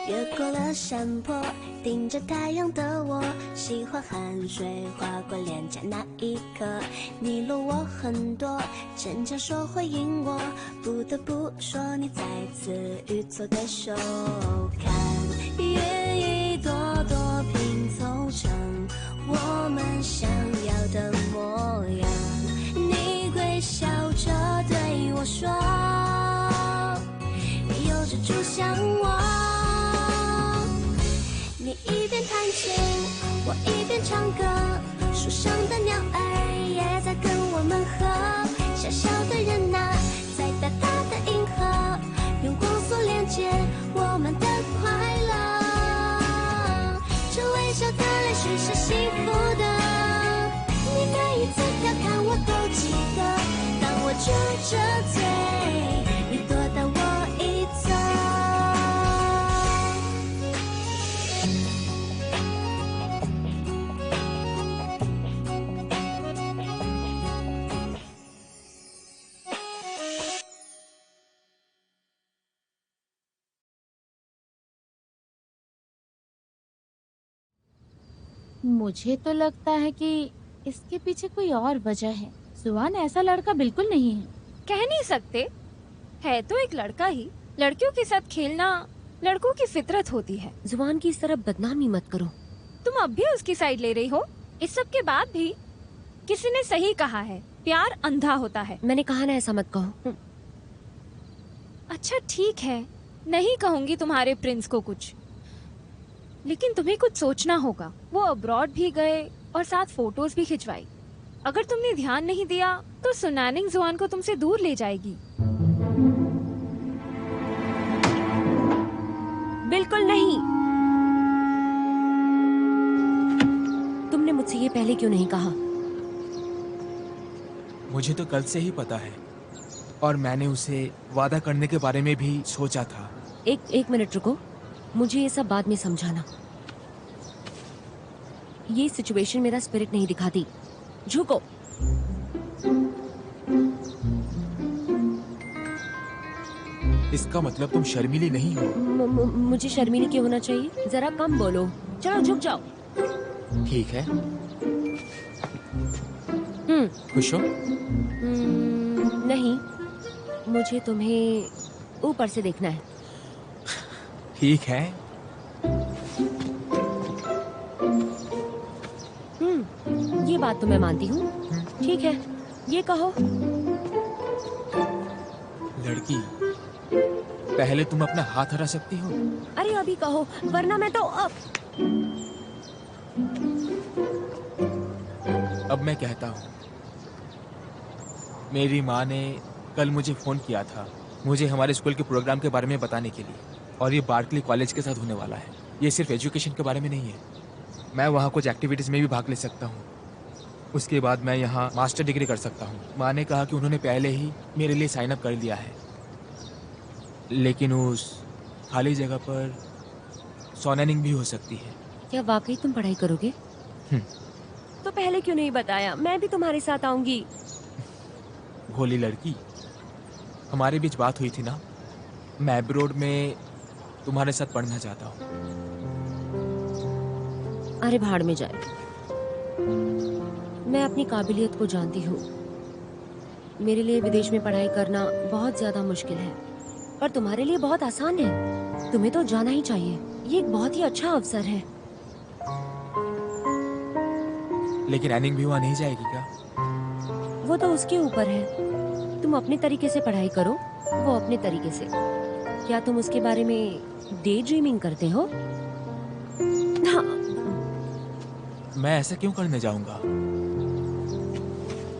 越过了山坡，顶着太阳的我，喜欢汗水划过脸颊那一刻。你搂我很多，逞强说会赢我，不得不说你再次与错对手。看云一朵朵拼凑成我们想要的模样。你微笑着对我说，你有着主向我。你一边弹琴，我一边唱歌，树上的鸟儿也在跟我们和。小小的人啊，在大大的银河，用光速连接我们的快乐。这微笑的泪水是幸福的，你每一次调侃我都记得。当我撅着嘴，你躲到我一侧。मुझे तो लगता है कि इसके पीछे कोई और वजह है। जुआन ऐसा लड़का बिल्कुल नहीं है। कह नहीं सकते, है तो एक लड़का ही। लड़कियों के साथ खेलना लड़कों की फितरत होती है। जुबान की इस तरफ बदनामी मत करो। तुम अब भी उसकी साइड ले रही हो। इस सब के बाद भी किसी ने सही कहा है, प्यार अंधा होता है। मैंने कहा ना ऐसा मत कहो। अच्छा ठीक है, नहीं कहूंगी तुम्हारे प्रिंस को कुछ, लेकिन तुम्हें कुछ सोचना होगा। वो अब्रॉड भी गए और साथ फोटोज भी खिंचवाई। अगर तुमने ध्यान नहीं दिया तो सुनानिंग जुआन को तुमसे दूर ले जाएगी। बिल्कुल नहीं। तुमने मुझसे ये पहले क्यों नहीं कहा? मुझे तो कल से ही पता है और मैंने उसे वादा करने के बारे में भी सोचा था। एक मिनट रुको, मुझे ये सब बाद में समझाना। ये सिचुएशन मेरा स्पिरिट नहीं दिखाती। झुको। इसका मतलब तुम शर्मीली नहीं हो? मुझे शर्मीली क्यों होना चाहिए? जरा कम बोलो। चलो झुक जाओ। ठीक है। खुश हो? नहीं, मुझे तुम्हें ऊपर से देखना है। ठीक है। ये बात तो मैं मानती हूँ। ठीक है, ये कहो। लड़की, पहले तुम अपना हाथ हरा सकती हो? अरे अभी कहो, वरना मैं तो अब मैं कहता हूँ। मेरी माँ ने कल मुझे फोन किया था, मुझे हमारे स्कूल के प्रोग्राम के बारे में बताने के लिए, और ये बार्कली कॉलेज के साथ होने वाला है। ये सिर्फ एजुकेशन के बारे में नहीं है, मैं वहाँ कुछ एक्टिविटीज में भी भाग ले सकता हूँ। उसके बाद मैं यहाँ मास्टर डिग्री कर सकता हूँ। माँ ने कहा कि उन्होंने पहले ही मेरे लिए साइन अप कर लिया है, लेकिन उस खाली जगह पर सोनानिंग भी हो सकती है। क्या वाकई तुम पढ़ाई करोगे? तो पहले क्यों नहीं बताया? मैं भी तुम्हारे साथ आऊंगी। भोली लड़की, हमारे बीच बात हुई थी ना, मैं एब्रोड में तुम्हारे साथ पढ़ना चाहता हूँ। अरे भाड़ में जाए। मैं अपनी काबिलियत को जानती हूँ। मेरे लिए विदेश में पढ़ाई करना बहुत ज्यादा मुश्किल है, पर तुम्हारे लिए बहुत आसान है। तुम्हें तो जाना ही चाहिए। ये एक बहुत ही अच्छा अवसर है। लेकिन एनिंग भी वहाँ नहीं जाएगी क्या? वो तो उसके ऊपर है। तुम अपने तरीके से पढ़ाई करो, वो अपने तरीके से। क्या तुम उसके बारे में डे ड्रीमिंग करते हो? हाँ। मैं ऐसा क्यों करने जाऊंगा?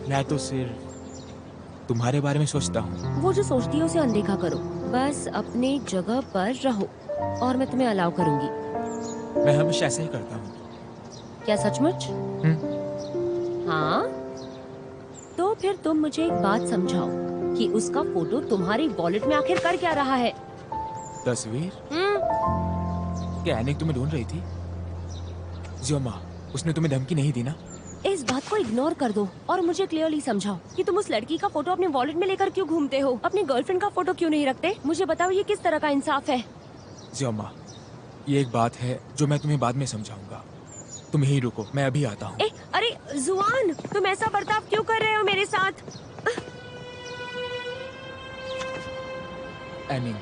मैं तो सिर्फ तुम्हारे बारे में सोचता हूँ। वो जो सोचती है उसे अनदेखा करो। बस अपने जगह पर रहो और मैं तुम्हें अलाउ करूंगी। मैं हमेशा ऐसा ही करता हूँ। क्या सचमुच? हाँ, तो फिर तुम मुझे एक बात समझाओ कि उसका फोटो तुम्हारी वॉलेट में आखिर कर क्या रहा है? तस्वीर? क्या एनिक तुम्हें ढूंढ रही थी? जियोमा, उसने तुम्हें धमकी नहीं दी ना? इस बात को इग्नोर कर दो और मुझे क्लियरली समझाओ कि तुम उस लड़की का फोटो अपने वॉलेट में लेकर क्यों घूमते हो? अपनी गर्लफ्रेंड का फोटो क्यों नहीं रखते? मुझे बताओ, ये किस तरह का इंसाफ है? जियोमा, ये एक बात है जो मैं तुम्हें बाद में समझाऊंगा। तुम यहीं रुको, मैं अभी आता हूँ। अरे जुआन, तुम ऐसा बर्ताव क्यों कर रहे हो मेरे साथ? एमिन,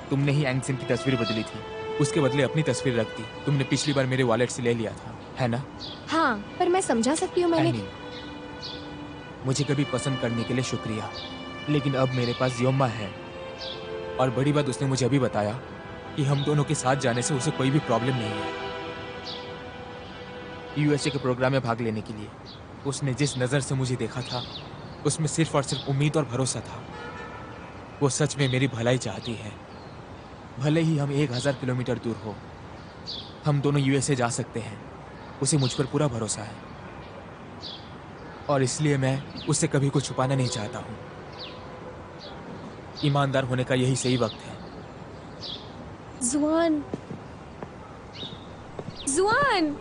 तुमने ही एंगसिन की तस्वीर बदली थी, उसके बदले अपनी तस्वीर रख दी। तुमने पिछली बार मेरे वॉलेट से ले लिया था, है ना? हाँ, पर मैं समझा सकती हूँ मैंने। एमिन, मुझे कभी पसंद करने के लिए शुक्रिया, लेकिन अब मेरे पास जियोमा है। और बड़ी बात, उसने मुझे अभी बताया कि हम दोनों के साथ जाने से उसे कोई भी प्रॉब्लम नहीं है। यूएसए के प्रोग्राम में भाग लेने के लिए उसने जिस नज़र से मुझे देखा था, उसमें सिर्फ और सिर्फ उम्मीद और भरोसा था। वो सच में मेरी भलाई चाहती है। भले ही हम 1000 किलोमीटर दूर हो, हम दोनों यूएसए जा सकते हैं। उसे मुझ पर पूरा भरोसा है और इसलिए मैं उससे कभी कुछ छुपाना नहीं चाहता हूँ। ईमानदार होने का यही सही वक्त है। जुआन, जुआन,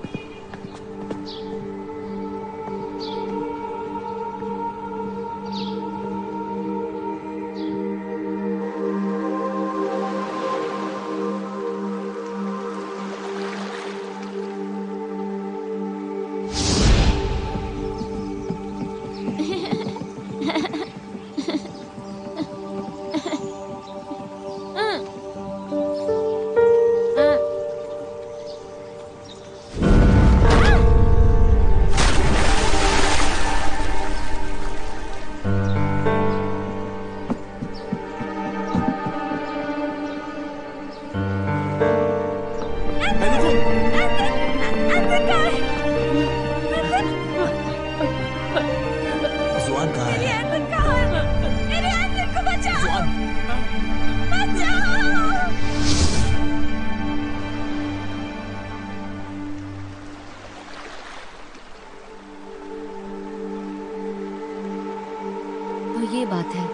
जुआन कहाँ है? जुआन, तो ये बात है,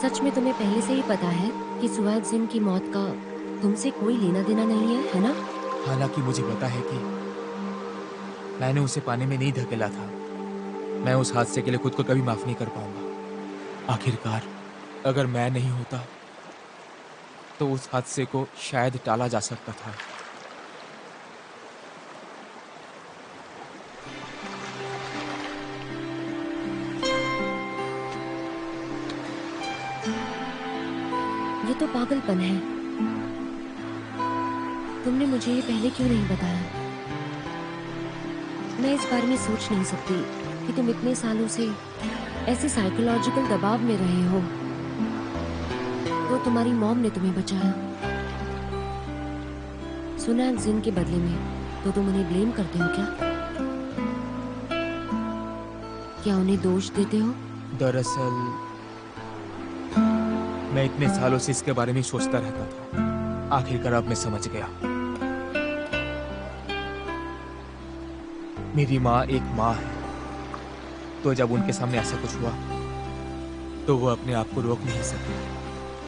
सच में तुम्हें पहले से ही पता है कि सुवैग जिन की मौत का तुमसे कोई लेना देना नहीं है ना? हालांकि मुझे पता है कि मैंने उसे पानी में नहीं धकेला था। मैं उस हादसे के लिए खुद को कभी माफ नहीं कर पाऊंगा। आखिरकार अगर मैं नहीं होता तो उस हादसे को शायद टाला जा सकता था। ये तो पागलपन है। तुमने मुझे ये पहले क्यों नहीं बताया? मैं इस बारे में सोच नहीं सकती कि तुम इतने सालों से ऐसे साइकोलॉजिकल दबाव में रहे हो। तो तुम्हारी मॉम ने तुम्हें बचाया, सुना जिन के बदले में, तो तुम उन्हें ब्लेम करते हो क्या? क्या उन्हें दोष देते हो? दरअसल मैं इतने सालों से इसके बारे में सोचता रहता था। आखिरकार अब मैं समझ गया। मेरी माँ एक माँ है, तो जब उनके सामने ऐसा कुछ हुआ तो वो अपने आप को रोक नहीं सकी,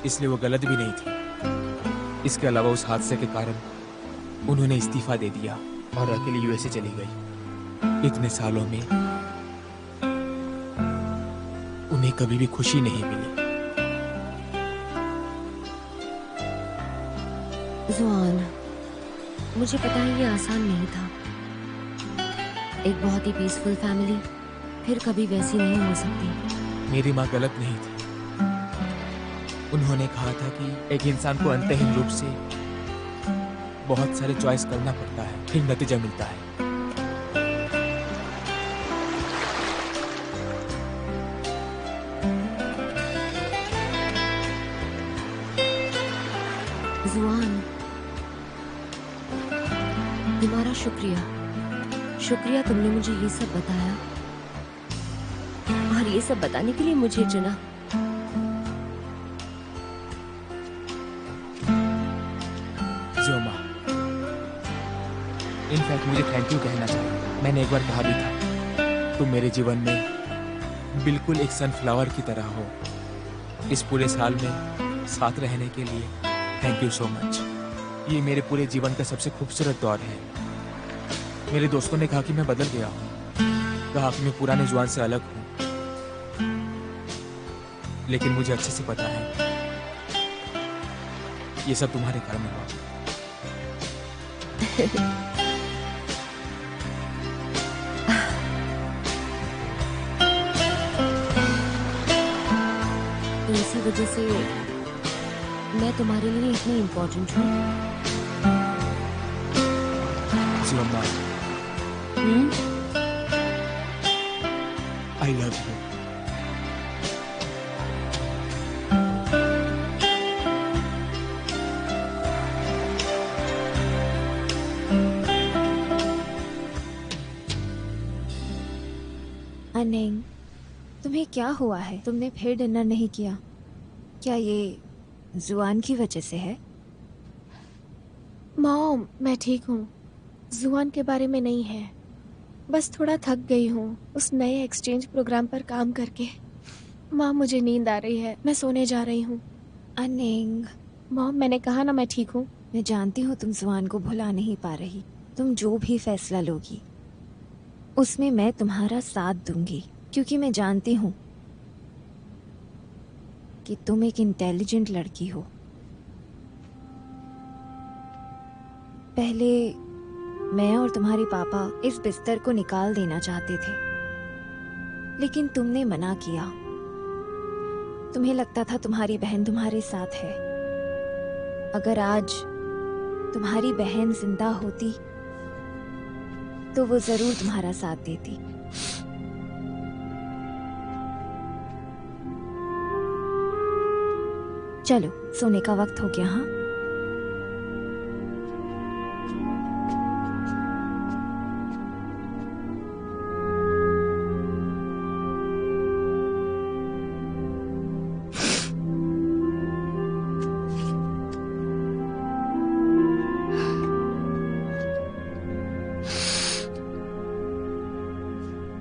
इसलिए वो गलत भी नहीं थी। इसके अलावा उस हादसे के कारण उन्होंने इस्तीफा दे दिया और अकेले यूएसए चली गई। इतने सालों में उन्हें कभी भी खुशी नहीं मिली। जुआन, मुझे पता है ये आसान नहीं था। एक बहुत ही पीसफुल फैमिली फिर कभी वैसी नहीं हो सकती। मेरी माँ गलत नहीं थी। उन्होंने कहा था कि एक इंसान को अंतहीन रूप से बहुत सारे चॉइस करना पड़ता है, फिर नतीजा मिलता है। जुआन, तुम्हारा शुक्रिया। शुक्रिया, तुमने मुझे ये सब बताया और ये सब बताने के लिए मुझे चुना। जियोमा, इनफैक्ट मुझे थैंक यू कहना चाहिए। मैंने एक बार कहा भी था, तुम मेरे जीवन में बिल्कुल एक सनफ्लावर की तरह हो। इस पूरे साल में साथ रहने के लिए थैंक यू सो मच। ये मेरे पूरे जीवन का सबसे खूबसूरत दौर है। मेरे दोस्तों ने कहा कि मैं बदल गया हूँ, कहा कि मैं पुराने जुआन से अलग हूँ, लेकिन मुझे अच्छे से पता है ये सब तुम्हारे कारण हुआ। तो इसी वजह से मैं तुम्हारे लिए इतनी इम्पोर्टेंट हूँ। Shivamma, I love you. अनिंग, तुम्हें क्या हुआ है? तुमने फिर डिनर नहीं किया? क्या ये जुआन की वजह से है? मॉम, मैं ठीक हूँ। जुआन के बारे में नहीं है, बस थोड़ा थक गई हूँ उस नए एक्सचेंज प्रोग्राम पर काम करके। माँ, मुझे नींद आ रही है, मैं सोने जा रही हूँ। अनिंग, मॉम, मैंने कहा ना मैं ठीक हूँ। मैं जानती हूँ तुम जुआन को भुला नहीं पा रही। तुम जो भी फैसला लोगी उसमें मैं तुम्हारा साथ दूंगी, क्योंकि मैं जानती हूँ कि तुम एक इंटेलिजेंट लड़की हो। पहले मैं और तुम्हारे पापा इस बिस्तर को निकाल देना चाहते थे, लेकिन तुमने मना किया। तुम्हें लगता था तुम्हारी बहन तुम्हारे साथ है। अगर आज तुम्हारी बहन जिंदा होती तो वो जरूर तुम्हारा साथ देती। चलो, सोने का वक्त हो गया। हाँ,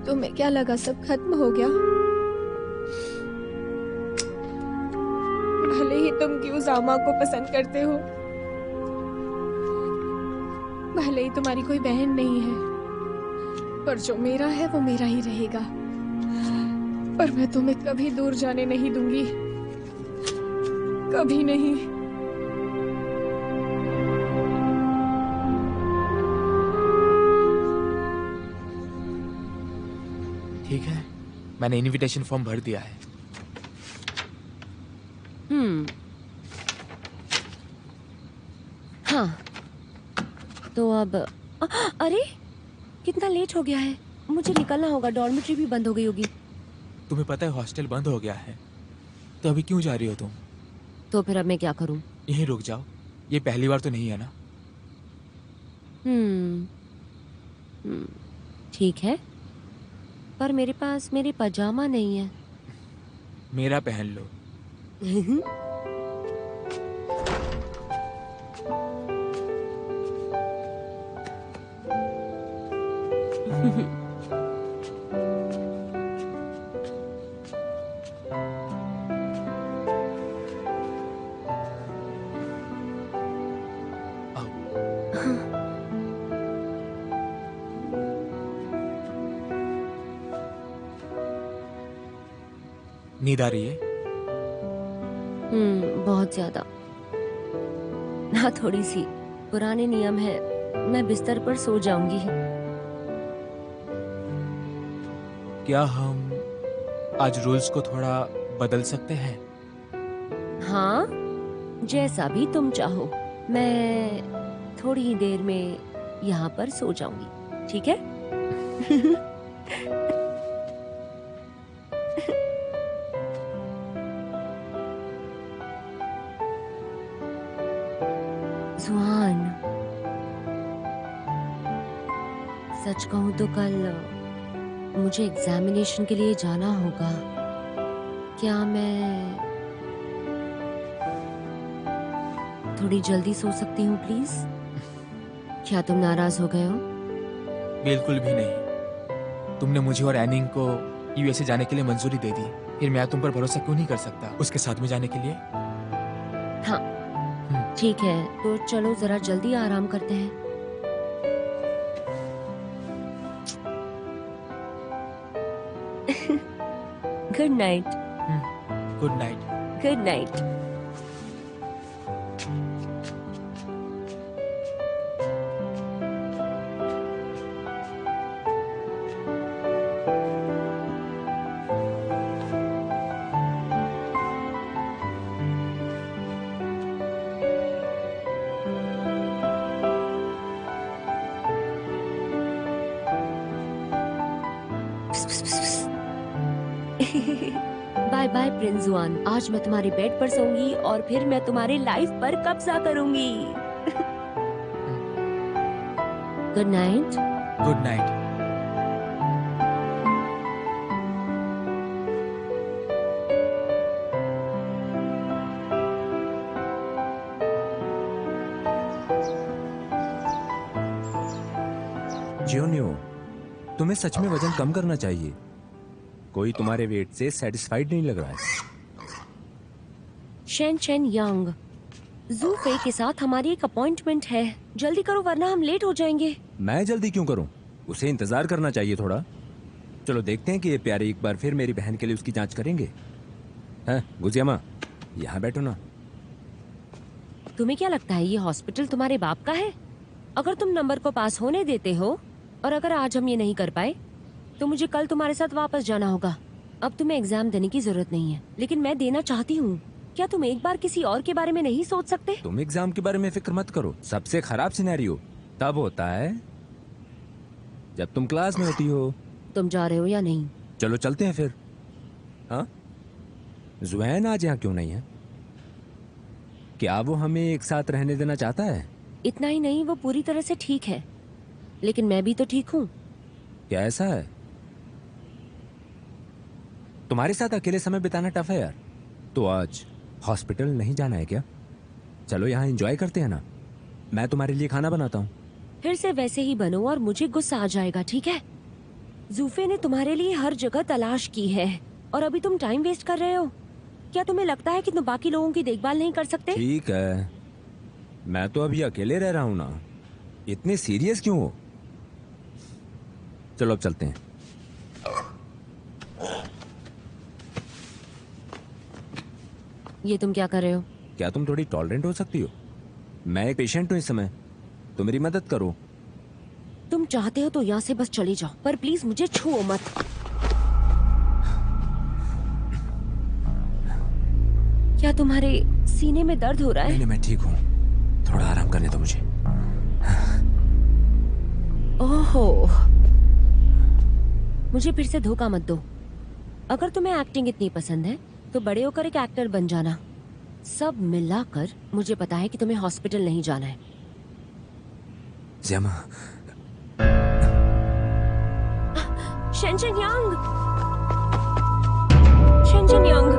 तुम्हें क्या लगा सब खत्म हो गया? भले ही तुम क्यों जामा को पसंद करते हो, भले ही तुम्हारी कोई बहन नहीं है, पर जो मेरा है वो मेरा ही रहेगा। पर मैं तुम्हें कभी दूर जाने नहीं दूंगी, कभी नहीं। ठीक है, मैंने इनविटेशन फॉर्म भर दिया है। हाँ, तो अब अरे कितना लेट हो गया है, मुझे निकलना होगा। डॉर्मेट्री भी बंद हो गई होगी। तुम्हें पता है हॉस्टल बंद हो गया है, तो अभी क्यों जा रही हो तुम? तो फिर अब मैं क्या करूं? यहीं रुक जाओ, ये पहली बार तो नहीं है ना? ठीक है, पर मेरे पास मेरी पजामा नहीं है। मेरा पहन लो। नींद आ रही है? बहुत ज्यादा। ना थोड़ी सी, पुराने नियम है, मैं बिस्तर पर सो जाऊंगी। क्या हम आज रूल्स को थोड़ा बदल सकते हैं? हाँ, जैसा भी तुम चाहो। मैं थोड़ी ही देर में यहाँ पर सो जाऊंगी, ठीक है? जुआन, सच कहूँ तो कल मुझे एग्जामिनेशन के लिए जाना होगा। क्या मैं थोड़ी जल्दी सो सकती हूँ प्लीज? क्या तुम नाराज हो गए हो? बिल्कुल भी नहीं। तुमने मुझे और एनिंग को यूएसए जाने के लिए मंजूरी दे दी, फिर मैं तुम पर भरोसा क्यों नहीं कर सकता उसके साथ में जाने के लिए? हाँ, ठीक है, तो चलो जरा जल्दी आराम करते हैं। Good night. Good night. Good night. Bye bye prince Juan. आज मैं तुम्हारे बेड पर सोऊंगी और फिर मैं तुम्हारी लाइफ पर कब्जा करूंगी। Good night. Good night. जियोनियो, तुम्हें सच में वजन कम करना चाहिए। कोई तुम्हारे वेट से सेटिस्फाइड नहीं लग रहा है। शेन चेन यांग, जू फे के साथ हमारी एक अपॉइंटमेंट है। जल्दी करो वरना हम लेट हो जाएंगे। मैं जल्दी क्यों करूं? उसे इंतजार करना चाहिए थोड़ा। चलो देखते हैं कि ये प्यारे एक बार फिर मेरी बहन के लिए उसकी जांच करेंगे। हैं गुजियामा, यहाँ बैठो ना। तुम्हें क्या लगता है ये हॉस्पिटल तुम्हारे बाप का है? अगर तुम नंबर को पास होने देते हो और अगर आज हम ये नहीं कर पाए तो मुझे कल तुम्हारे साथ वापस जाना होगा। अब तुम्हें एग्जाम देने की जरूरत नहीं है, लेकिन मैं देना चाहती हूँ। क्या तुम एक बार किसी और के बारे में नहीं सोच सकते? तुम एग्जाम के बारे में फिक्र मत करो। सबसे खराब सिनेरियो तब होता है जब तुम क्लास में होती हो। तुम जा रहे हो या नहीं? चलो चलते हैं फिर। हाँ, जुएन आज यहाँ क्यों नहीं है? क्या वो हमें एक साथ रहने देना चाहता है? इतना ही नहीं, वो पूरी तरह से ठीक है, लेकिन मैं भी तो ठीक हूँ। क्या ऐसा है? तुम्हारे साथ अकेले समय बिताना टफ है यार। तो आज हॉस्पिटल नहीं जाना है क्या? चलो यहाँ एंजॉय करते हैं ना। मैं तुम्हारे लिए खाना बनाता हूँ। फिर से वैसे ही बनो और मुझे गुस्सा आ जाएगा, ठीक है? जूफे ने तुम्हारे लिए हर जगह तलाश की है और अभी तुम टाइम वेस्ट कर रहे हो। क्या तुम्हें लगता है कि तुम बाकी लोगों की देखभाल नहीं कर सकते? ठीक है, मैं तो अभी अकेले रह रहा हूँ ना। इतने सीरियस क्यों हो? चलो अब चलते हैं। ये तुम क्या कर रहे हो? क्या तुम थोड़ी टॉलरेंट हो सकती हो? मैं एक पेशेंट हूँ इस समय, तो मेरी मदद करो। तुम चाहते हो तो यहाँ से बस चले जाओ, पर प्लीज मुझे छुओ मत। क्या तुम्हारे सीने में दर्द हो रहा है? नहीं, मैं ठीक हूँ। थोड़ा आराम करने दो मुझे। ओहो, मुझे फिर से धोखा मत दो। अगर तुम्हें एक्टिंग इतनी पसंद है तो बड़े होकर एक एक्टर बन जाना। सब मिलाकर मुझे पता है कि तुम्हें हॉस्पिटल नहीं जाना है। ज़ियामा, शेनचन यांग, शेनचन यांग,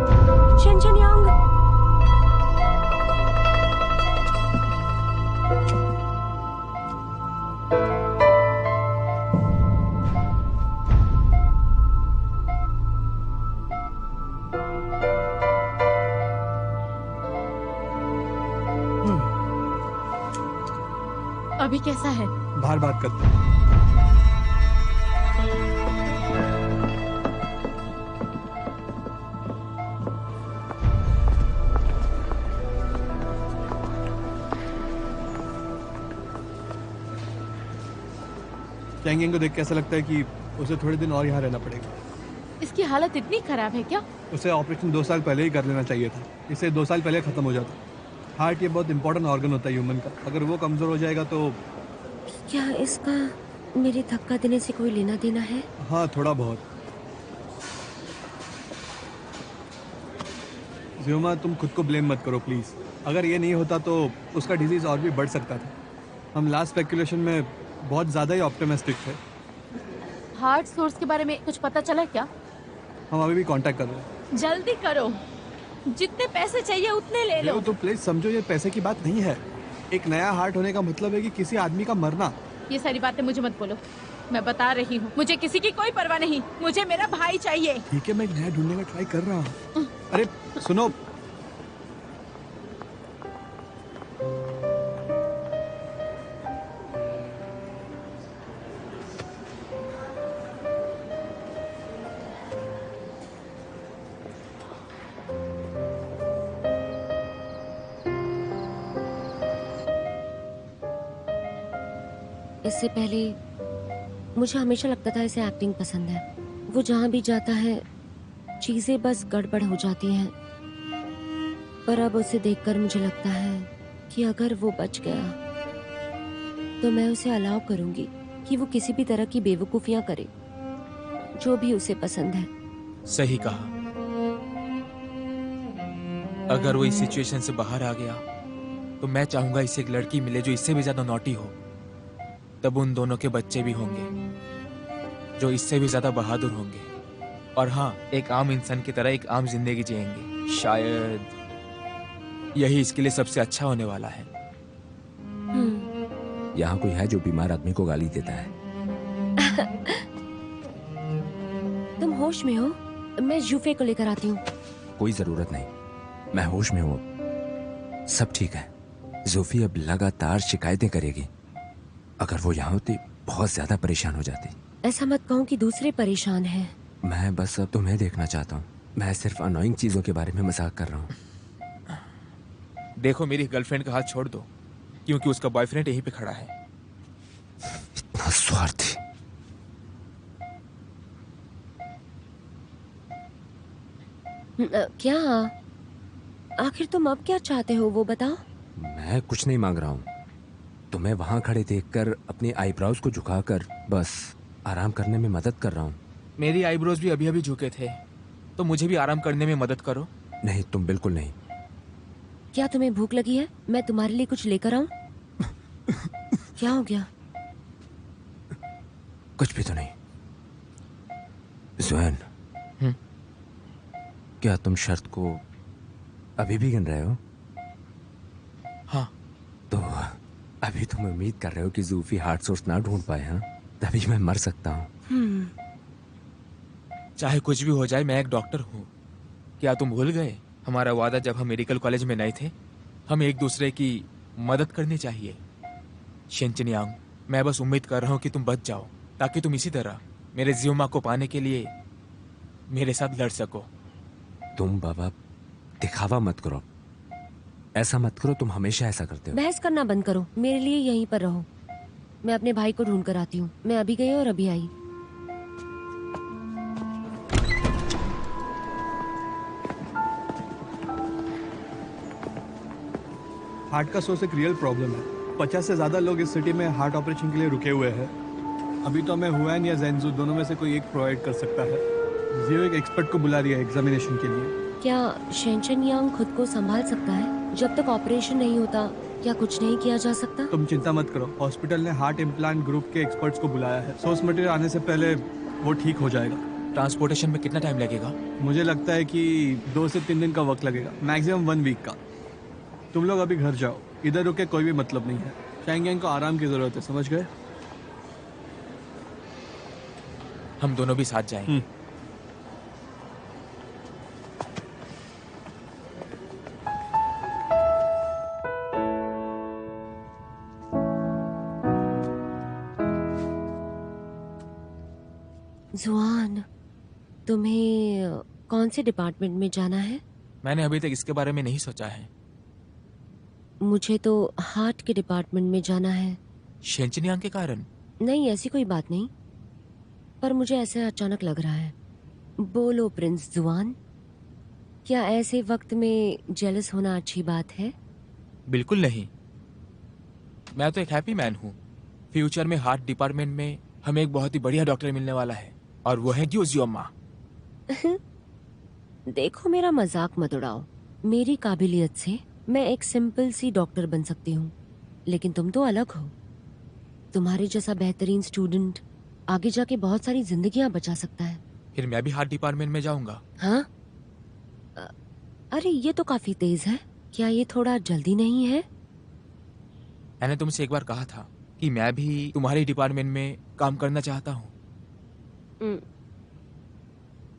शेनचन यांग। अभी कैसा है? बाहर बात करते हैं। चैंगिंग को देख के ऐसा लगता है कि उसे थोड़े दिन और यहाँ रहना पड़ेगा। इसकी हालत इतनी खराब है क्या? उसे ऑपरेशन 2 साल पहले ही कर लेना चाहिए था। इसे 2 साल पहले खत्म हो जाता। हार्ट ये बहुत इंपॉर्टेंट ऑर्गन होता है ह्यूमन का। अगर वो कमजोर हो जाएगा तो क्या इसका मेरे धक्का देने से कोई लेना देना है? हाँ, थोड़ा बहुत। ज़ियोमा, तुम खुद को ब्लेम मत करो प्लीज। अगर ये नहीं होता तो उसका डिजीज और भी बढ़ सकता था। हम लास्ट स्पेकुलेशन में बहुत ज्यादा ही ऑप्टिमिस्टिक थे। हार्ट सोर्स के बारे में कुछ पता चला क्या? हम अभी भी कांटेक्ट कर रहे हैं। जल्दी करो, जितने पैसे चाहिए उतने ले लो। तो प्लीज समझो, ये पैसे की बात नहीं है। एक नया हार्ट होने का मतलब है कि किसी आदमी का मरना। ये सारी बातें मुझे मत बोलो, मैं बता रही हूँ, मुझे किसी की कोई परवाह नहीं। मुझे मेरा भाई चाहिए। ठीक है, मैं एक नया ढूंढने का ट्राई कर रहा हूँ। अरे सुनो, इससे पहले मुझे हमेशा लगता था इसे एक्टिंग पसंद है। वो जहाँ भी जाता है चीजें बस गड़बड़ हो जाती हैं। पर अब उसे देखकर मुझे लगता है कि अगर वो बच गया तो मैं उसे अलाउ करूंगी कि वो किसी भी तरह की बेवकूफियां करे। जो भी उसे पसंद है। सही कहा। अगर वो इस सिचुएशन से बाहर आ गया तो मैं चाहूंगा इसे एक लड़की मिले जो इससे भी ज्यादा नॉटी हो। तब उन दोनों के बच्चे भी होंगे जो इससे भी ज्यादा बहादुर होंगे, और हाँ, एक आम इंसान की तरह एक आम जिंदगी जिएंगे। शायद यही इसके लिए सबसे अच्छा होने वाला है। यहाँ कोई है जो बीमार आदमी को गाली देता है? तुम होश में हो? मैं जूफे को लेकर आती हूँ। कोई जरूरत नहीं, मैं होश में हूँ। सब ठीक है। जोफी अब लगातार शिकायतें करेगी। अगर वो यहाँ होती बहुत ज्यादा परेशान हो जाती। ऐसा मत कहो कि दूसरे परेशान हैं। मैं बस अब तुम्हें देखना चाहता हूँ। मैं सिर्फ अनोइंग चीजों के बारे में मजाक कर रहा हूँ। देखो, मेरी गर्लफ्रेंड का हाथ छोड़ दो, क्योंकि उसका बॉयफ्रेंड यहीं पे खड़ा है। इतना स्वार्थी। क्या? आखिर तुम अब क्या चाहते हो वो बताओ। मैं कुछ नहीं मांग रहा हूँ। तुम्हें वहां खड़े देखकर अपने आईब्रोज को झुकाकर बस आराम करने में मदद कर रहा हूँ। मेरी आईब्रोज भी अभी अभी झुके थे, तो मुझे भी आराम करने में मदद करो। नहीं, तुम बिल्कुल नहीं। क्या तुम्हें भूख लगी है? मैं तुम्हारे लिए कुछ लेकर आऊं? क्या हो गया? कुछ भी तो नहीं। जुएन, क्या तुम शर्त को अभी भी गिन रहे हो? हाँ। तो अभी तुम उम्मीद कर रहे हो कि जूफी हार्ट सोर्स ना ढूंढ पाए? हाँ, तभी मैं मर सकता हूँ। चाहे कुछ भी हो जाए, मैं एक डॉक्टर हूँ। क्या तुम भूल गए हमारा वादा जब हम मेडिकल कॉलेज में नए थे? हम एक दूसरे की मदद करनी चाहिए। शेंचनियांग, मैं बस उम्मीद कर रहा हूँ कि तुम बच जाओ, ताकि तुम इसी तरह मेरे जियोमा को पाने के लिए मेरे साथ लड़ सको। तुम बाबा दिखावा मत करो। ऐसा मत करो, तुम हमेशा ऐसा करते हो। बहस करना बंद करो, मेरे लिए यहीं पर रहो। मैं अपने भाई को ढूंढ कर आती हूँ। मैं अभी गई और अभी आई। हार्ट का सोर्स एक रियल प्रॉब्लम है। 50 से ज़्यादा लोग इस सिटी में हार्ट ऑपरेशन के लिए रुके हुए हैं। अभी तो हमें हुआन या जेंजू दोनों में से कोई एक प्रोवाइड कर सकता है। जियो एक एक्सपर्ट को बुला रही है एग्जामिनेशन के लिए। क्या शेंचनियांग खुद को संभाल सकता है? जब तक ऑपरेशन नहीं होता क्या कुछ नहीं किया जा सकता? तुम चिंता मत करो, हॉस्पिटल ने हार्ट इम्प्लांट ग्रुप के एक्सपर्ट्स को बुलाया है। सोर्स मटेरियल आने से पहले वो ठीक हो जाएगा। ट्रांसपोर्टेशन में कितना टाइम लगेगा? मुझे लगता है कि 2 से 3 दिन का वक्त लगेगा, मैक्सिमम 1 वीक का। तुम लोग अभी घर जाओ, इधर रुके कोई भी मतलब नहीं है। शैंगयांग को आराम की जरूरत है, समझ गए? हम दोनों भी साथ जाएंगे। जुआन, तुम्हें कौन से डिपार्टमेंट में जाना है? मैंने अभी तक इसके बारे में नहीं सोचा है। मुझे तो हार्ट के डिपार्टमेंट में जाना है। शेंचनियांग के कारण? नहीं, ऐसी कोई बात नहीं, पर मुझे ऐसे अचानक लग रहा है। बोलो प्रिंस जुआन, क्या ऐसे वक्त में जेलस होना अच्छी बात है? बिल्कुल नहीं। मैं तो एक हैप्पी मैन हूँ। फ्यूचर में हार्ट डिपार्टमेंट में हमें एक बहुत ही बढ़िया डॉक्टर मिलने वाला है, और वो है जियोमा। देखो, मेरा मजाक मत उड़ाओ। मेरी काबिलियत से मैं एक सिंपल सी डॉक्टर बन सकती हूँ, लेकिन तुम तो अलग हो। तुम्हारे जैसा बेहतरीन स्टूडेंट आगे जाके बहुत सारी जिंदगियां बचा सकता है। फिर मैं भी हार्ट डिपार्टमेंट में जाऊंगा। हाँ? अरे ये तो काफी तेज है। क्या ये थोड़ा जल्दी नहीं है? मैंने तुमसे एक बार कहा था कि मैं भी तुम्हारे डिपार्टमेंट में काम करना चाहता हूँ।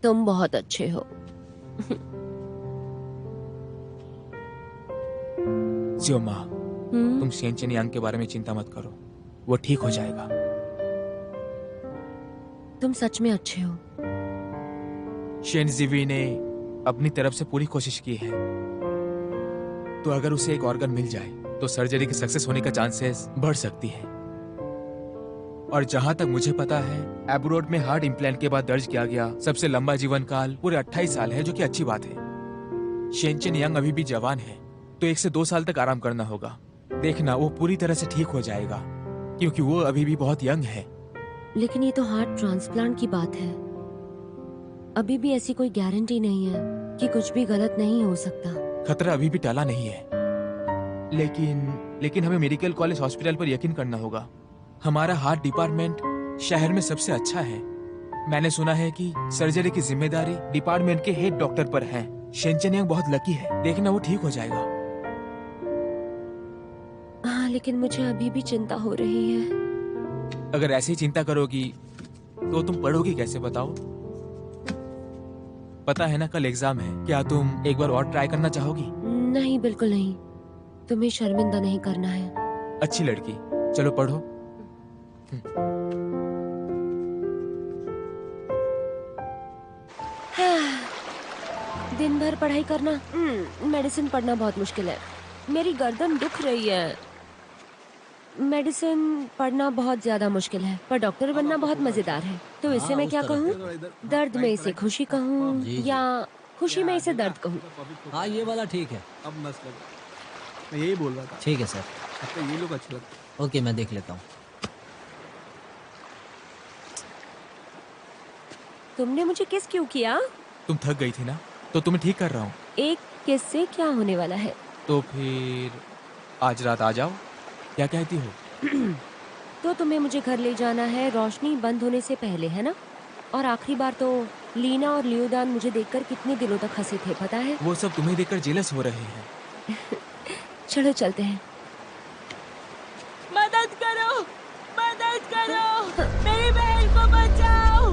तुम बहुत अच्छे हो। जियोमा, तुम शेंचनियांग के बारे में चिंता मत करो, वो ठीक हो जाएगा। तुम सच में अच्छे हो। शेनजीवी ने अपनी तरफ से पूरी कोशिश की है, तो अगर उसे एक ऑर्गन मिल जाए तो सर्जरी के सक्सेस होने का चांसेस बढ़ सकती है। और जहां तक मुझे पता है, एब्रोड में हार्ट इम्प्लांट के बाद दर्ज किया गया सबसे लंबा जीवन काल पूरे 28 साल है, जो कि अच्छी बात है। शेंचनियांग अभी भी जवान है, तो 1 से 2 साल तक आराम करना होगा। देखना, वो पूरी तरह से ठीक हो जाएगा, क्योंकि वो अभी भी बहुत यंग है। लेकिन ये तो हार्ट ट्रांसप्लांट की बात है। अभी भी ऐसी कोई गारंटी नहीं है कि कुछ भी गलत नहीं हो सकता। खतरा अभी भी टला नहीं है, लेकिन हमें मेडिकल कॉलेज हॉस्पिटल पर यकीन करना होगा। हमारा हार्ट डिपार्टमेंट शहर में सबसे अच्छा है। मैंने सुना है कि सर्जरी की जिम्मेदारी डिपार्टमेंट के हेड डॉक्टर पर है। शेंचन यंग बहुत लकी है, देखना वो ठीक हो जाएगा। हाँ, लेकिन मुझे अभी भी चिंता हो रही है। अगर ऐसी चिंता करोगी तो तुम पढ़ोगी कैसे बताओ? पता है ना कल एग्जाम है, क्या तुम एक बार और ट्राई करना चाहोगी? नहीं, बिल्कुल नहीं। तुम्हें शर्मिंदा नहीं करना है। अच्छी लड़की, चलो पढ़ो। दिन भर पढ़ाई करना, मेडिसिन पढ़ना बहुत मुश्किल है। मेरी गर्दन दुख रही है। मेडिसिन पढ़ना बहुत ज्यादा मुश्किल है, पर डॉक्टर बनना बहुत मजेदार है। तो इससे मैं क्या कहूँ? दर्द में इसे खुशी कहूँ या खुशी में इसे दर्द कहूँ? हाँ, ये वाला ठीक है। अब मस्त लगा, मैं यही बोल रहा था। ठीक है सर। आपको ये लोग अच्छा लगता है। ओके, मैं देख लेता हूँ। तुमने मुझे किस क्यों किया? तुम थक गई थी ना, तो तुम्हें ठीक कर रहा हूँ। एक किस से क्या होने वाला है? तो फिर आज रात आ जाओ, क्या कहती हो? तो तुम्हें मुझे घर ले जाना है रोशनी बंद होने से पहले, है ना? और आखिरी बार तो लीना और लियोदान मुझे देखकर कितने दिनों तक हंसे थे, पता है? वो सब तुम्हें देखकर जेलस हो रहे हैं। चलो चलते हैं। मदद करो, मदद करो, मेरी बहन को बचाओ।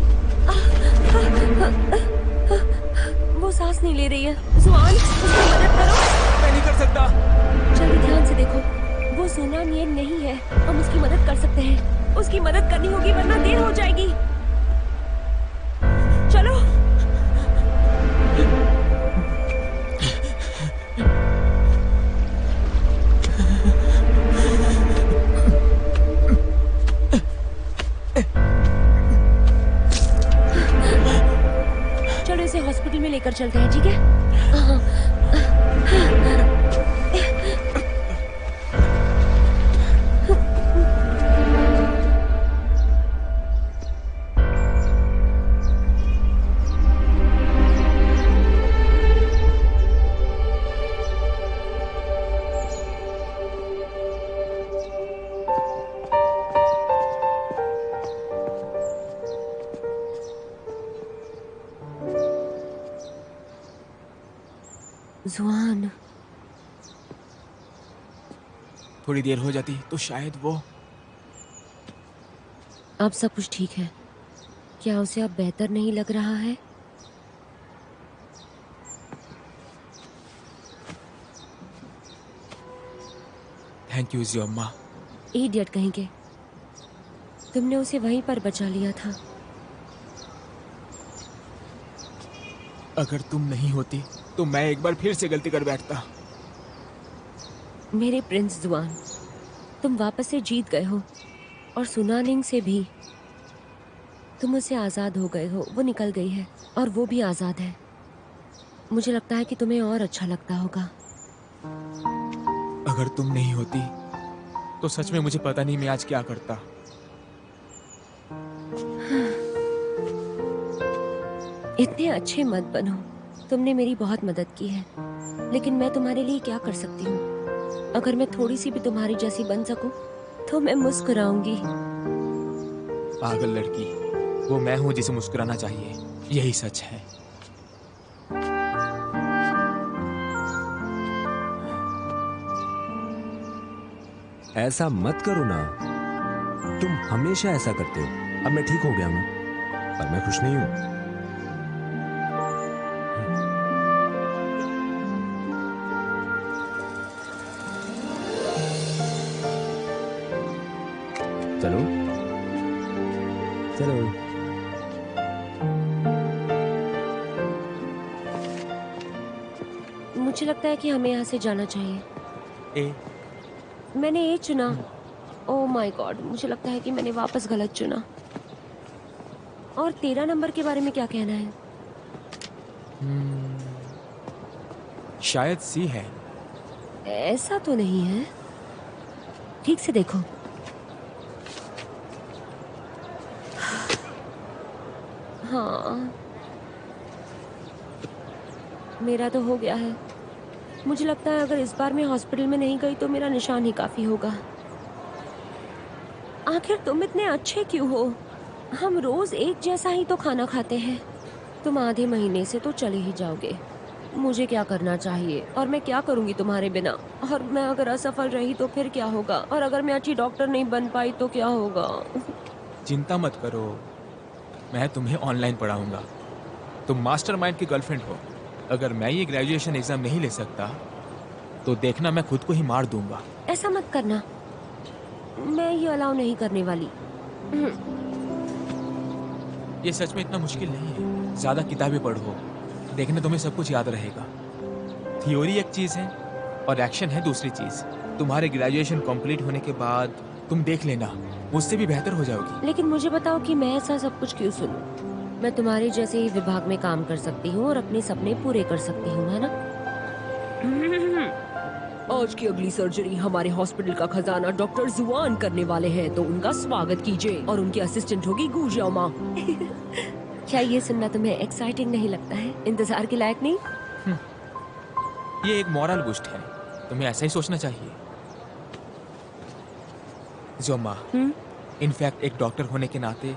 वो सांस नहीं ले रही है। जुआन, उसकी मदद करो। मैं नहीं कर सकता। जल्दी ध्यान से देखो, वो सुनान ये नहीं है। हम उसकी मदद कर सकते हैं। उसकी मदद करनी होगी वरना देर हो जाएगी। चलो। चलो इसे हॉस्पिटल में लेकर चलते हैं, ठीक है? जुआन, थोड़ी देर हो जाती तो शायद वो। अब सब कुछ ठीक है। क्या उसे अब बेहतर नहीं लग रहा है? थैंक यू जी अम्मा। इडियट कहीं के, तुमने उसे वहीं पर बचा लिया था। अगर तुम नहीं होती तो मैं एक बार फिर से गलती कर बैठता। मेरे प्रिंस जुआन, तुम वापस से जीत गए हो और सुनानिंग से भी। तुम उससे आज़ाद हो गए हो, वो निकल गई है और वो भी आज़ाद है। मुझे लगता है कि तुम्हें और अच्छा लगता होगा। अगर तुम नहीं होती तो सच में मुझे पता नहीं मैं आज क्या करता। इतने अच्छे मत बनो। तुमने मेरी बहुत मदद की है, लेकिन मैं तुम्हारे लिए क्या कर सकती हूँ? अगर मैं थोड़ी सी भी तुम्हारी जैसी बन सकूं, तो मैं मुस्कुराऊंगी। पागल लड़की, वो मैं हूँ जिसे मुस्कुराना चाहिए। यही सच है। ऐसा मत करो ना, तुम हमेशा ऐसा करते हो। अब मैं ठीक हो गया हूँ, पर मैं खुश नहीं हूँ। चलो चलो। मुझे लगता है कि हमें यहाँ से जाना चाहिए। ए, मैंने ए चुना। ओह माय गॉड, मुझे लगता है कि मैंने वापस गलत चुना। और 13 नंबर के बारे में क्या कहना है? शायद सी है। ऐसा तो नहीं है, ठीक से देखो। हाँ, मेरा तो हो गया है। मुझे लगता है अगर इस बार मैं हॉस्पिटल में नहीं गई तो मेरा निशान ही काफी होगा। आखिर तुम इतने अच्छे क्यों हो? हम रोज एक जैसा ही तो खाना खाते हैं। तुम आधे महीने से तो चले ही जाओगे। मुझे क्या करना चाहिए और मैं क्या करूंगी तुम्हारे बिना? और मैं अगर असफल रही तो फिर क्या होगा? और अगर मैं अच्छी डॉक्टर नहीं बन पाई तो क्या होगा? चिंता मत करो, मैं तुम्हें ऑनलाइन पढ़ाऊंगा। तुम मास्टरमाइंड की गर्लफ्रेंड हो। अगर मैं ये ग्रेजुएशन एग्जाम नहीं ले सकता तो देखना मैं खुद को ही मार दूंगा। ऐसा मत करना, मैं ये अलाउ नहीं करने वाली। ये सच में इतना मुश्किल नहीं है। ज्यादा किताबें पढ़ो, देखना तुम्हें सब कुछ याद रहेगा। थ्योरी एक चीज है और एक्शन है दूसरी चीज। तुम्हारे ग्रेजुएशन कंप्लीट होने के बाद तुम देख लेना, मुझसे भी बेहतर हो जाओगी। लेकिन मुझे बताओ कि मैं ऐसा सब कुछ क्यों सुनूं? मैं तुम्हारे जैसे ही विभाग में काम कर सकती हूँ और अपने सपने पूरे कर सकती हूँ, है ना? आज की अगली सर्जरी हमारे हॉस्पिटल का खजाना डॉक्टर जुआन करने वाले हैं, तो उनका स्वागत कीजिए। और उनकी असिस्टेंट होगी गुजियामा। क्या ये सुनना तुम्हें एक्साइटिंग नहीं लगता है? इंतजार के लायक नहीं? ये एक मॉरल बूस्ट है, तुम्हें ऐसा ही सोचना चाहिए। जोमा, इनफैक्ट एक डॉक्टर होने के नाते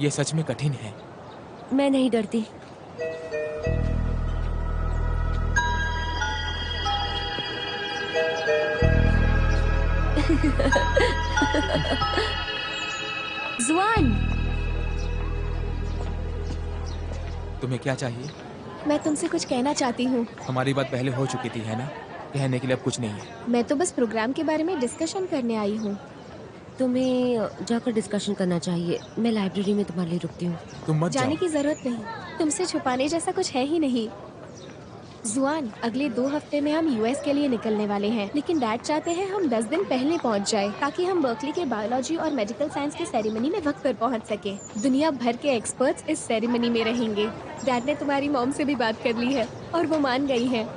ये सच में कठिन है। मैं नहीं डरती। जुआन, तुम्हें क्या चाहिए? मैं तुमसे कुछ कहना चाहती हूँ। हमारी बात पहले हो चुकी थी, है ना? कहने के लिए अब कुछ नहीं है। मैं तो बस प्रोग्राम के बारे में डिस्कशन करने आई हूँ। तुम्हें जाकर डिस्कशन करना चाहिए। मैं लाइब्रेरी में तुम्हारे लिए रुकती हूँ। तुम मत जाने जाओ। की जरूरत नहीं, तुमसे छुपाने जैसा कुछ है ही नहीं। जुआन, अगले 2 हफ्ते में हम यूएस के लिए निकलने वाले हैं, लेकिन डैड चाहते हैं हम 10 दिन पहले पहुंच जाएं, ताकि हम बर्कली के बायोलॉजी और मेडिकल साइंस के सेरेमनी में वक्त पर पहुंच सके। दुनिया भर के एक्सपर्ट्स इस सेरेमनी में रहेंगे। डैड ने तुम्हारी मॉम से भी बात कर ली है और वो मान गई है।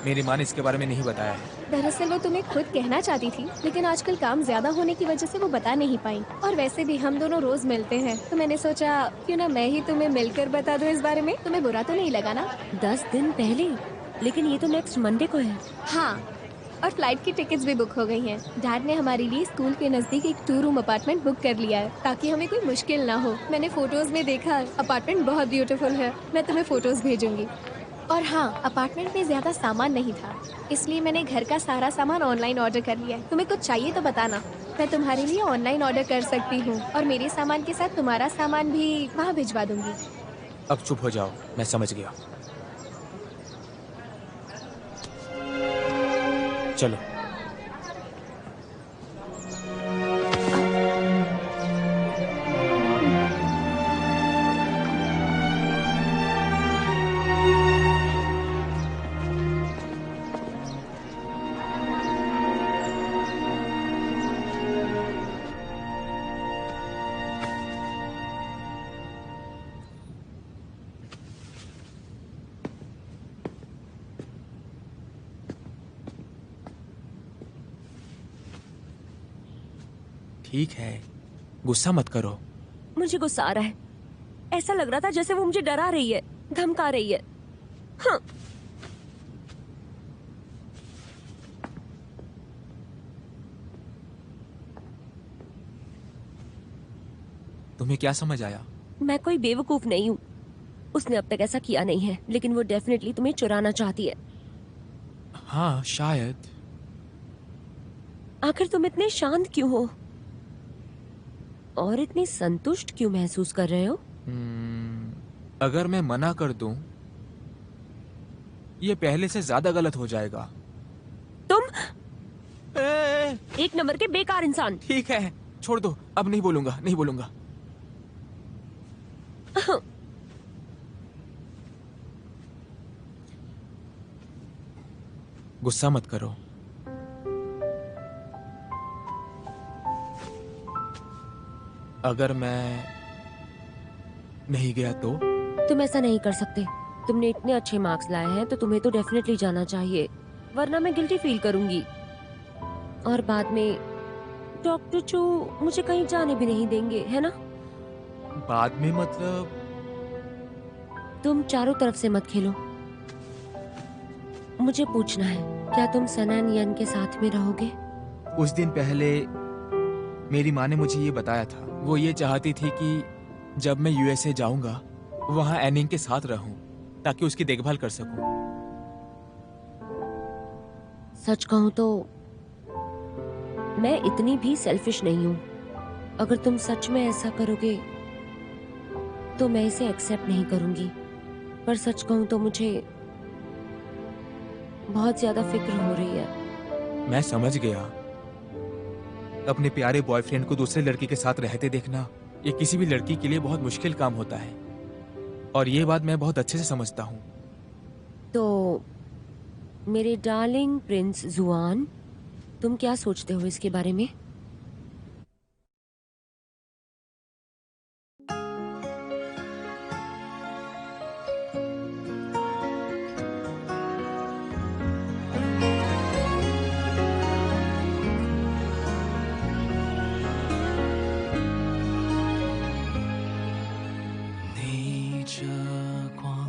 मेरी माँ ने इसके बारे में नहीं बताया है। दरअसल वो तुम्हें खुद कहना चाहती थी, लेकिन आजकल काम ज्यादा होने की वजह से वो बता नहीं पाई। और वैसे भी हम दोनों रोज मिलते हैं, तो मैंने सोचा क्यों ना मैं ही तुम्हें मिलकर बता दूं इस बारे में। तुम्हें बुरा तो नहीं लगा ना? 10 दिन पहले? लेकिन ये तो नेक्स्ट मंडे को है। हाँ, और फ्लाइट की टिकट्स भी बुक हो गई हैं। डैड ने हमारे लिए स्कूल के नजदीक एक 2 रूम अपार्टमेंट बुक कर लिया है, ताकि हमें कोई मुश्किल ना हो। मैंने फोटोज में देखा, अपार्टमेंट बहुत ब्यूटीफुल है। मैं तुम्हें फोटोज भेजूंगी। और हाँ, अपार्टमेंट में ज्यादा सामान नहीं था, इसलिए मैंने घर का सारा सामान ऑनलाइन ऑर्डर कर लिया है। तुम्हें कुछ चाहिए तो बताना, मैं तुम्हारे लिए ऑनलाइन ऑर्डर कर सकती हूँ और मेरे सामान के साथ तुम्हारा सामान भी वहाँ भिजवा दूंगी। अब चुप हो जाओ, मैं समझ गया। चलो। ठीक है, गुस्सा मत करो। मुझे गुस्सा आ रहा है। ऐसा लग रहा था जैसे वो मुझे डरा रही है, धमका रही है। हाँ। तुम्हें क्या समझ आया? मैं कोई बेवकूफ नहीं हूँ। उसने अब तक ऐसा किया नहीं है, लेकिन वो डेफिनेटली तुम्हें चुराना चाहती है। हाँ, शायद। आखिर तुम इतने शांत क्यों हो और इतनी संतुष्ट क्यों महसूस कर रहे हो? अगर मैं मना कर दूं, ये पहले से ज्यादा गलत हो जाएगा। तुम एक नंबर के बेकार इंसान। ठीक है, छोड़ दो, अब नहीं बोलूंगा, नहीं बोलूंगा। गुस्सा मत करो। अगर मैं नहीं गया तो? तुम ऐसा नहीं कर सकते। तुमने इतने अच्छे मार्क्स लाए हैं तो तुम्हें तो डेफिनेटली जाना चाहिए, वरना मैं गिल्टी फील करूंगी। और बाद में डॉक्टर चू मुझे कहीं जाने भी नहीं देंगे, है ना? बाद में मतलब? तुम चारों तरफ से मत खेलो। मुझे पूछना है, क्या तुम सन एंड यन के साथ में रहोगे? उस दिन पहले मेरी माँ ने मुझे ये बताया था। वो ये चाहती थी कि जब मैं यूएसए जाऊंगा वहां एनिंग के साथ रहूं ताकि उसकी देखभाल कर सकूं। सच कहूं तो मैं इतनी भी सेल्फिश नहीं हूं। अगर तुम सच में ऐसा करोगे तो मैं इसे एक्सेप्ट नहीं करूंगी। पर सच कहूं तो मुझे बहुत ज्यादा फिक्र हो रही है। मैं समझ गया। अपने प्यारे बॉयफ्रेंड को दूसरे लड़की के साथ रहते देखना ये किसी भी लड़की के लिए बहुत मुश्किल काम होता है, और ये बात मैं बहुत अच्छे से समझता हूँ। तो मेरे डार्लिंग प्रिंस जुआन, तुम क्या सोचते हो इसके बारे में?逆着光，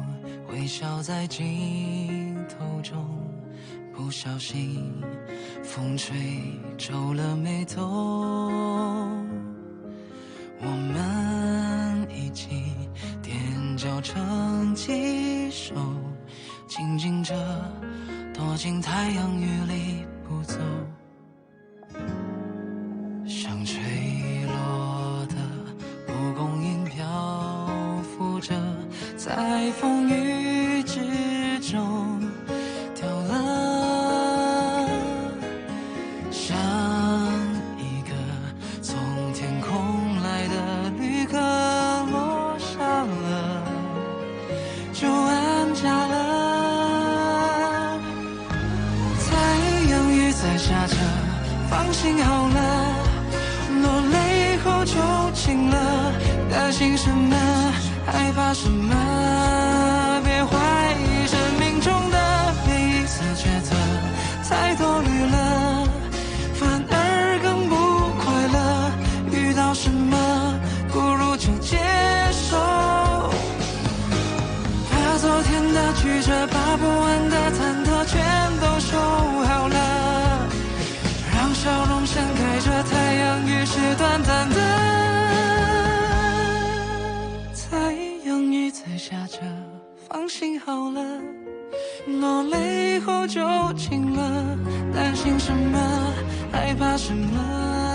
微笑在镜头中，不小心风吹皱了眉头。我们一起踮脚成几首，静静着躲进太阳雨里不走，像吹落的蒲公英漂浮着，在风雨之中掉了，像一个从天空来的旅客落下了，就安家了。太阳雨在下着，放心好了，落泪后就晴了，担心什么，害怕什么，别怀疑生命中的每一次抉择，太多虑了，反而更不快乐。遇到什么，不如就接受，把昨天的曲折，把不完的忐忑全都收好了，让笑容盛开着，太阳雨是短暂的，太阳雨在下着，放心好了，落泪后就晴了，担心什么，害怕什么。